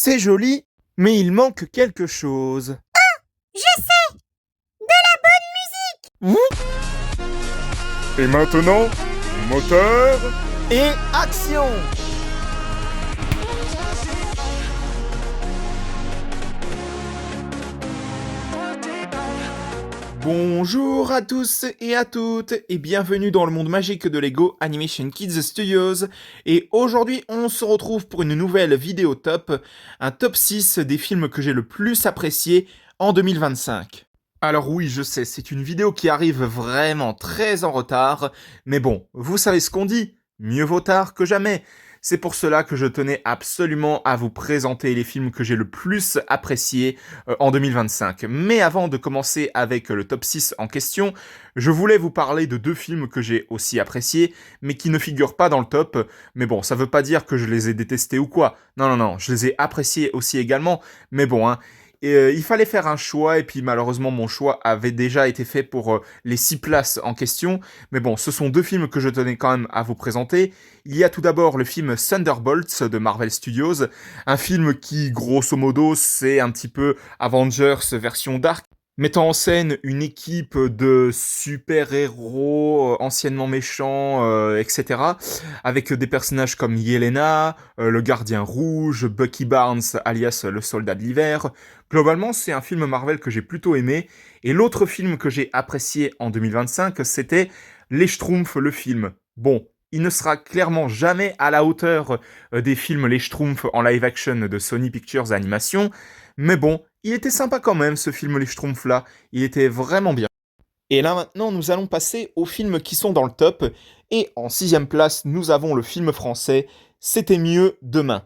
C'est joli, mais il manque quelque chose. Je sais! De la bonne musique! Et maintenant, moteur. Et action! Bonjour à tous et à toutes et bienvenue dans le monde magique de Lego Animation Kids Studios. Et aujourd'hui on se retrouve pour une nouvelle vidéo top, un top 6 des films que j'ai le plus appréciés en 2025. Alors oui, je sais, c'est une vidéo qui arrive vraiment très en retard, mais bon, vous savez ce qu'on dit, mieux vaut tard que jamais. C'est pour cela que je tenais absolument à vous présenter les films que j'ai le plus appréciés en 2025. Mais avant de commencer avec le top 6 en question, je voulais vous parler de deux films que j'ai aussi appréciés, mais qui ne figurent pas dans le top. Mais bon, ça veut pas dire que je les ai détestés ou quoi. Non, je les ai appréciés aussi également. Mais bon, hein, il fallait faire un choix, et puis malheureusement mon choix avait déjà été fait pour les 6 places en question. Mais bon, ce sont deux films que je tenais quand même à vous présenter. Il y a tout d'abord le film Thunderbolts de Marvel Studios, un film qui, grosso modo, c'est un petit peu Avengers version dark, mettant en scène une équipe de super-héros anciennement méchants, etc., avec des personnages comme Yelena, le Gardien Rouge, Bucky Barnes alias le Soldat de l'Hiver. Globalement, c'est un film Marvel que j'ai plutôt aimé, et l'autre film que j'ai apprécié en 2025, c'était Les Schtroumpfs, le film. Bon, il ne sera clairement jamais à la hauteur des films Les Schtroumpfs en live action de Sony Pictures Animation, mais bon, il était sympa quand même ce film Les Schtroumpfs là, il était vraiment bien. Et là maintenant nous allons passer aux films qui sont dans le top, et en 6ème place nous avons le film français C'était mieux demain.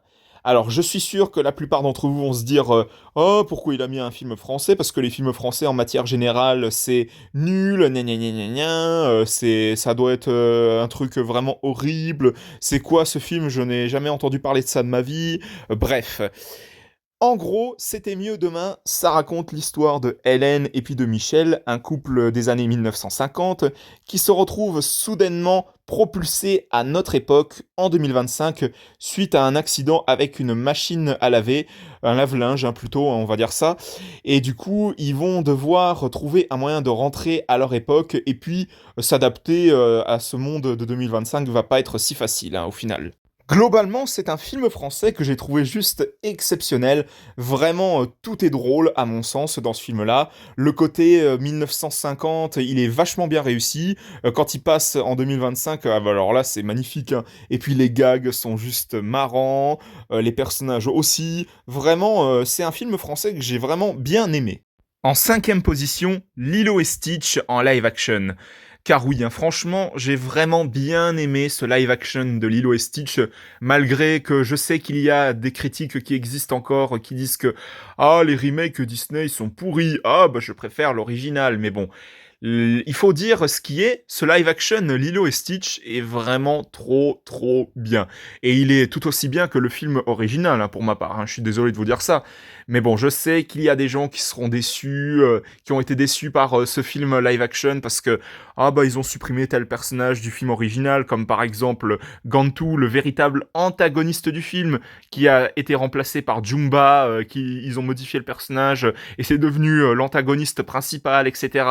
Alors je suis sûr que la plupart d'entre vous vont se dire oh pourquoi il a mis un film français, parce que les films français en matière générale c'est nul, gna gna gna gna gna, ça doit être un truc vraiment horrible, c'est quoi ce film, je n'ai jamais entendu parler de ça de ma vie, bref. En gros, C'était mieux demain, ça raconte l'histoire de Hélène et puis de Michel, un couple des années 1950, qui se retrouve soudainement propulsé à notre époque, en 2025, suite à un accident avec une machine à laver, un lave-linge plutôt, on va dire ça, et du coup, ils vont devoir trouver un moyen de rentrer à leur époque, et puis s'adapter à ce monde de 2025 va pas être si facile, au final. Globalement, c'est un film français que j'ai trouvé juste exceptionnel. Vraiment, tout est drôle à mon sens dans ce film-là. Le côté 1950, il est vachement bien réussi. Quand il passe en 2025, bah alors là, c'est magnifique, hein. Et puis les gags sont juste marrants, les personnages aussi. Vraiment, c'est un film français que j'ai vraiment bien aimé. En 5ème position, Lilo et Stitch en live action. Car oui, hein, franchement, j'ai vraiment bien aimé ce live action de Lilo et Stitch, malgré que je sais qu'il y a des critiques qui existent encore, qui disent que ah, les remakes Disney sont pourris, ah, bah je préfère l'original, mais bon. Il faut dire ce qui est, ce live action Lilo et Stitch est vraiment trop bien. Et il est tout aussi bien que le film original, hein, pour ma part, hein, je suis désolé de vous dire ça. Mais bon, je sais qu'il y a des gens qui seront déçus, qui ont été déçus par ce film live action parce que ah bah ils ont supprimé tel personnage du film original, comme par exemple Gantu, le véritable antagoniste du film, qui a été remplacé par Jumba, ils ont modifié le personnage et c'est devenu l'antagoniste principal, etc.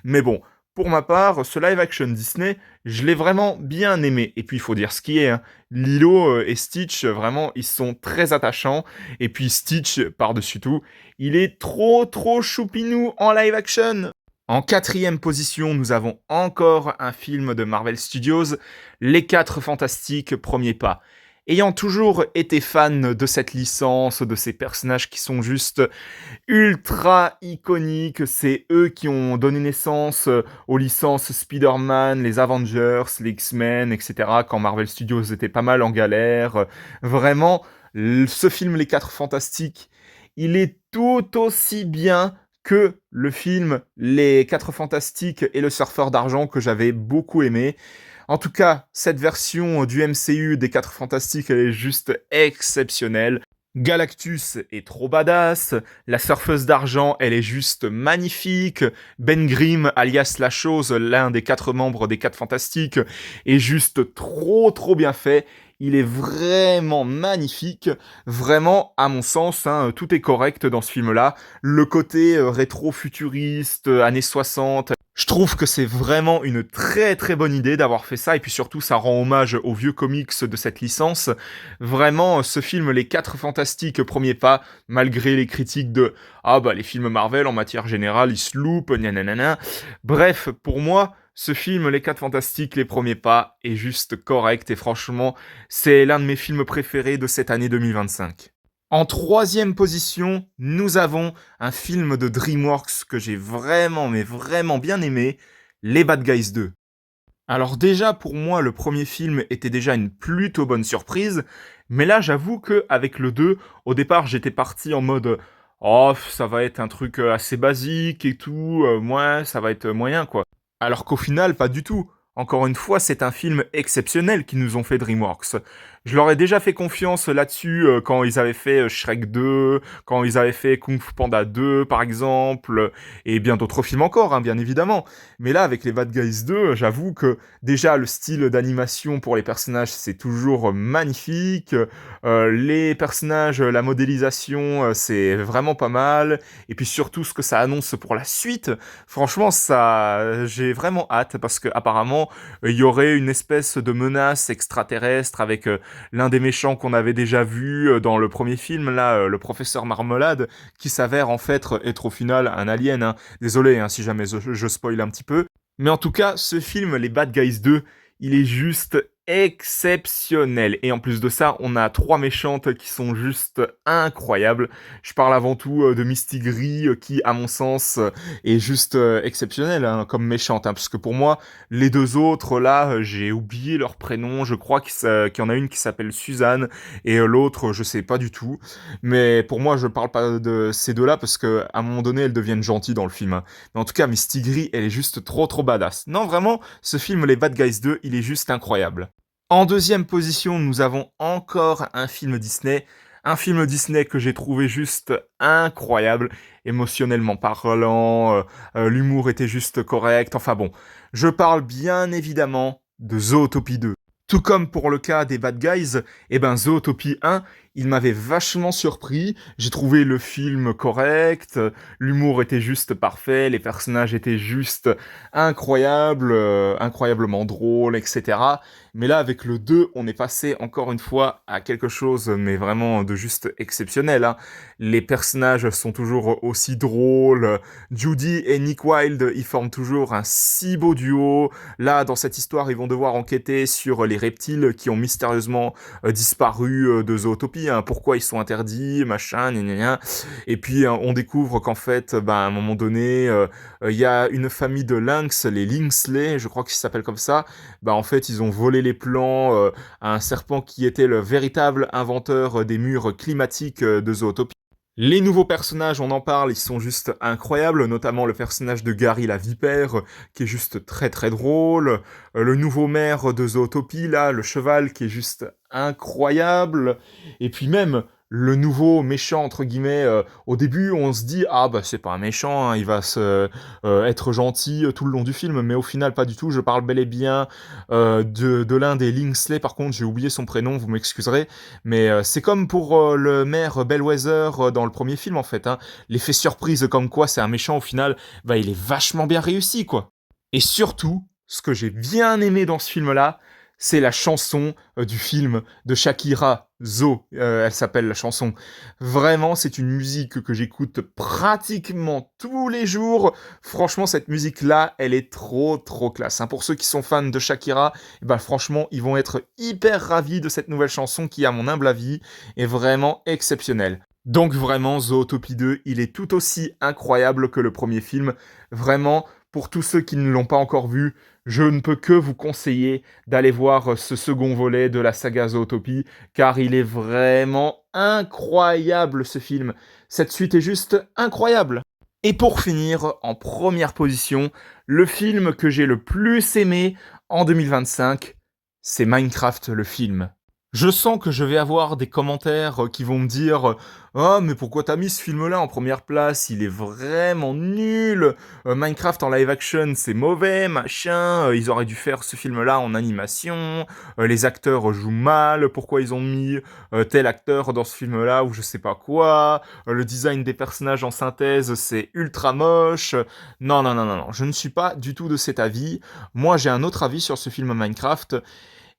Mais bon, pour ma part, ce live action Disney, je l'ai vraiment bien aimé. Et puis il faut dire ce qui est, hein. Lilo et Stitch, vraiment, ils sont très attachants. Et puis Stitch, par-dessus tout, il est trop choupinou en live action. En 4ème position, nous avons encore un film de Marvel Studios, Les 4 Fantastiques, Premier Pas. Ayant toujours été fan de cette licence, de ces personnages qui sont juste ultra iconiques, c'est eux qui ont donné naissance aux licences Spider-Man, les Avengers, les X-Men, etc. quand Marvel Studios était pas mal en galère. Vraiment, ce film Les 4 Fantastiques, il est tout aussi bien que le film Les 4 Fantastiques et le Surfeur d'Argent que j'avais beaucoup aimé. En tout cas, cette version du MCU des 4 Fantastiques, elle est juste exceptionnelle. Galactus est trop badass, la surfeuse d'argent, elle est juste magnifique, Ben Grimm, alias La Chose, l'un des 4 membres des 4 Fantastiques, est juste trop bien fait. Il est vraiment magnifique, vraiment, à mon sens, hein, tout est correct dans ce film-là. Le côté rétro-futuriste, années 60, je trouve que c'est vraiment une très bonne idée d'avoir fait ça, et puis surtout ça rend hommage aux vieux comics de cette licence. Vraiment, ce film, Les 4 Fantastiques, premier pas, malgré les critiques de «Ah bah les films Marvel en matière générale, ils se loupent, nanana». Bref, pour moi, ce film, Les 4 Fantastiques, les premiers pas, est juste correct, et franchement, c'est l'un de mes films préférés de cette année 2025. En troisième position, nous avons un film de DreamWorks que j'ai vraiment bien aimé, Les Bad Guys 2. Alors déjà, pour moi, le premier film était déjà une plutôt bonne surprise, mais là, j'avoue que avec le 2, au départ, j'étais parti en mode «Oh, ça va être un truc assez basique et tout, ouais, ça va être moyen, quoi». Alors qu'au final, pas du tout. Encore une fois, c'est un film exceptionnel qu'ils nous ont fait DreamWorks. Je leur ai déjà fait confiance là-dessus quand ils avaient fait Shrek 2, quand ils avaient fait Kung Fu Panda 2, par exemple, et bien d'autres films encore, hein, bien évidemment. Mais là, avec les Bad Guys 2, j'avoue que déjà le style d'animation pour les personnages, c'est toujours magnifique. Les personnages, la modélisation, c'est vraiment pas mal. Et puis surtout, ce que ça annonce pour la suite, franchement, ça, j'ai vraiment hâte parce que apparemment, il y aurait une espèce de menace extraterrestre avec l'un des méchants qu'on avait déjà vu dans le premier film, là, le professeur Marmelade, qui s'avère en fait être au final un alien, hein. Désolé hein, si jamais je spoil un petit peu. Mais en tout cas, ce film, Les Bad Guys 2, il est juste exceptionnel. Et en plus de ça, on a 3 méchantes qui sont juste incroyables. Je parle avant tout de Misty Gris, qui, à mon sens, est juste exceptionnelle hein, comme méchante. Hein, parce que pour moi, les 2 autres, là, j'ai oublié leur prénom. Je crois qu'il y en a une qui s'appelle Suzanne et l'autre, je sais pas du tout. Mais pour moi, je parle pas de ces 2-là parce que à un moment donné, elles deviennent gentilles dans le film. Hein. Mais en tout cas, Misty Gris, elle est juste trop badass. Non, vraiment, ce film, Les Bad Guys 2, il est juste incroyable. En deuxième position, nous avons encore un film Disney. Un film Disney que j'ai trouvé juste incroyable, émotionnellement parlant, l'humour était juste correct, enfin bon. Je parle bien évidemment de Zootopie 2. Tout comme pour le cas des Bad Guys, eh ben Zootopie 1, il m'avait vachement surpris. J'ai trouvé le film correct, l'humour était juste parfait, les personnages étaient juste incroyables, incroyablement drôles, etc. Mais là, avec le 2, on est passé encore une fois à quelque chose, mais vraiment de juste exceptionnel. Hein. Les personnages sont toujours aussi drôles. Judy et Nick Wilde, ils forment toujours un si beau duo. Là, dans cette histoire, ils vont devoir enquêter sur les reptiles qui ont mystérieusement disparu de Zootopie. Hein. Pourquoi ils sont interdits, machin, gna gna gna. Et puis, on découvre qu'en fait, à un moment donné, il y a une famille de lynx, les Lynxley, je crois qu'ils s'appellent comme ça. En fait, ils ont volé les plans à un serpent qui était le véritable inventeur des murs climatiques de Zootopie. Les nouveaux personnages, on en parle, ils sont juste incroyables, notamment le personnage de Gary la vipère, qui est juste très drôle, le nouveau maire de Zootopie, là, le cheval, qui est juste incroyable, et puis même le nouveau méchant, entre guillemets, au début, on se dit, ah bah c'est pas un méchant, hein, il va être gentil tout le long du film, mais au final, pas du tout, je parle bel et bien de l'un des Lynxley, par contre, j'ai oublié son prénom, vous m'excuserez, mais c'est comme pour le maire Bellwether dans le premier film en fait. Hein. L'effet surprise comme quoi c'est un méchant au final, il est vachement bien réussi quoi. Et surtout, ce que j'ai bien aimé dans ce film-là, c'est la chanson du film de Shakira, Zo, elle s'appelle la chanson. Vraiment, c'est une musique que j'écoute pratiquement tous les jours. Franchement, cette musique-là, elle est trop classe. Hein. Pour ceux qui sont fans de Shakira, franchement, ils vont être hyper ravis de cette nouvelle chanson qui, à mon humble avis, est vraiment exceptionnelle. Donc vraiment, Zootopie 2, il est tout aussi incroyable que le premier film. Vraiment, pour tous ceux qui ne l'ont pas encore vu, je ne peux que vous conseiller d'aller voir ce second volet de la saga Zootopie, car il est vraiment incroyable ce film. Cette suite est juste incroyable. Et pour finir, en première position, le film que j'ai le plus aimé en 2025, c'est Minecraft le film. Je sens que je vais avoir des commentaires qui vont me dire «Ah, mais pourquoi t'as mis ce film-là en première place? Il est vraiment nul! Minecraft en live action, c'est mauvais, machin, ils auraient dû faire ce film-là en animation, les acteurs jouent mal, pourquoi ils ont mis tel acteur dans ce film-là ou je sais pas quoi, le design des personnages en synthèse, c'est ultra moche.» Non, non, non, non, non, je ne suis pas du tout de cet avis. Moi, j'ai un autre avis sur ce film Minecraft.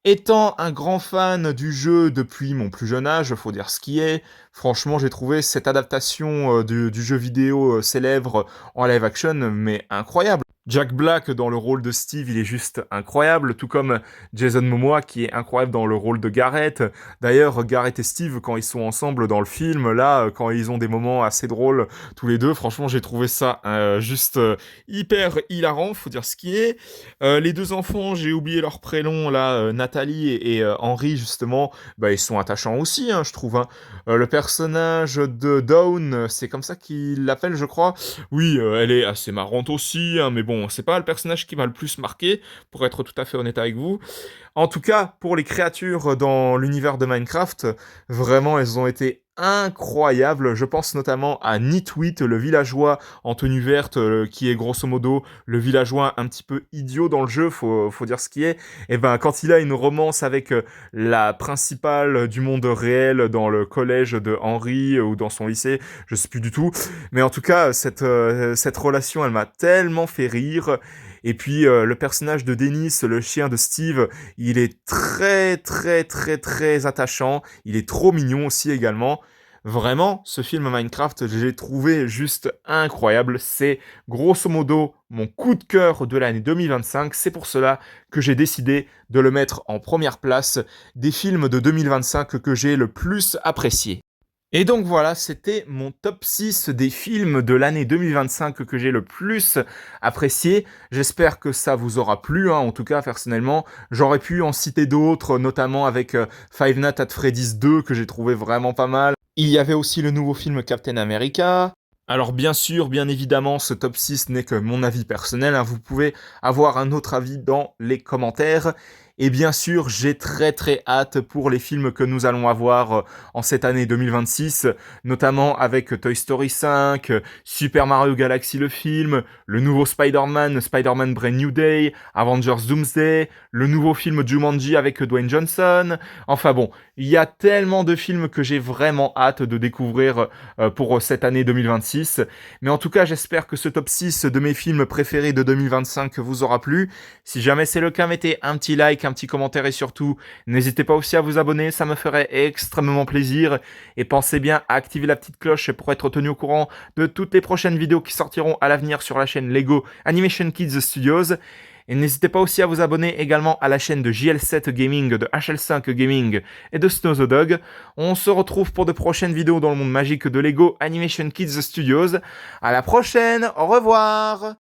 Étant un grand fan du jeu depuis mon plus jeune âge, faut dire ce qui est, franchement j'ai trouvé cette adaptation du jeu vidéo célèbre en live action mais incroyable. Jack Black dans le rôle de Steve, il est juste incroyable, tout comme Jason Momoa qui est incroyable dans le rôle de Garrett. D'ailleurs, Garrett et Steve, quand ils sont ensemble dans le film, là, quand ils ont des moments assez drôles tous les deux, franchement j'ai trouvé ça juste hyper hilarant, faut dire ce qui est. Les deux enfants, j'ai oublié leur prénom là, Nathalie et Henry justement, bah ils sont attachants aussi, hein, je trouve. Hein. Le personnage de Dawn, c'est comme ça qu'il l'appelle, je crois. Oui, elle est assez marrante aussi, hein, mais bon, c'est pas le personnage qui m'a le plus marqué, pour être tout à fait honnête avec vous. En tout cas, pour les créatures dans l'univers de Minecraft, vraiment, elles ont été incroyables. Je pense notamment à Nitwit, le villageois en tenue verte, qui est grosso modo le villageois un petit peu idiot dans le jeu, faut dire ce qui est. Et ben, quand il a une romance avec la principale du monde réel dans le collège de Henry ou dans son lycée, je sais plus du tout. Mais en tout cas, cette relation, elle m'a tellement fait rire. Et puis le personnage de Dennis, le chien de Steve, il est très très très très attachant. Il est trop mignon aussi également. Vraiment, ce film Minecraft, j'ai trouvé juste incroyable. C'est grosso modo mon coup de cœur de l'année 2025. C'est pour cela que j'ai décidé de le mettre en première place des films de 2025 que j'ai le plus apprécié. Et donc voilà, c'était mon top 6 des films de l'année 2025 que j'ai le plus apprécié. J'espère que ça vous aura plu, hein. En tout cas, personnellement, j'aurais pu en citer d'autres, notamment avec Five Nights at Freddy's 2 que j'ai trouvé vraiment pas mal. Il y avait aussi le nouveau film Captain America. Alors bien sûr, bien évidemment, ce top 6 n'est que mon avis personnel, hein. Vous pouvez avoir un autre avis dans les commentaires. Et bien sûr, j'ai très très hâte pour les films que nous allons avoir en cette année 2026, notamment avec Toy Story 5, Super Mario Galaxy le film, le nouveau Spider-Man, Spider-Man Brand New Day, Avengers Doomsday, le nouveau film Jumanji avec Dwayne Johnson. Enfin bon, il y a tellement de films que j'ai vraiment hâte de découvrir pour cette année 2026. Mais en tout cas, j'espère que ce top 6 de mes films préférés de 2025 vous aura plu. Si jamais c'est le cas, mettez un petit like, un petit commentaire et surtout, n'hésitez pas aussi à vous abonner, ça me ferait extrêmement plaisir. Et pensez bien à activer la petite cloche pour être tenu au courant de toutes les prochaines vidéos qui sortiront à l'avenir sur la chaîne Lego Animation Kids Studios. Et n'hésitez pas aussi à vous abonner également à la chaîne de JL7 Gaming, de HL5 Gaming et de Snow the Dog. On se retrouve pour de prochaines vidéos dans le monde magique de Lego Animation Kids Studios. À la prochaine, au revoir!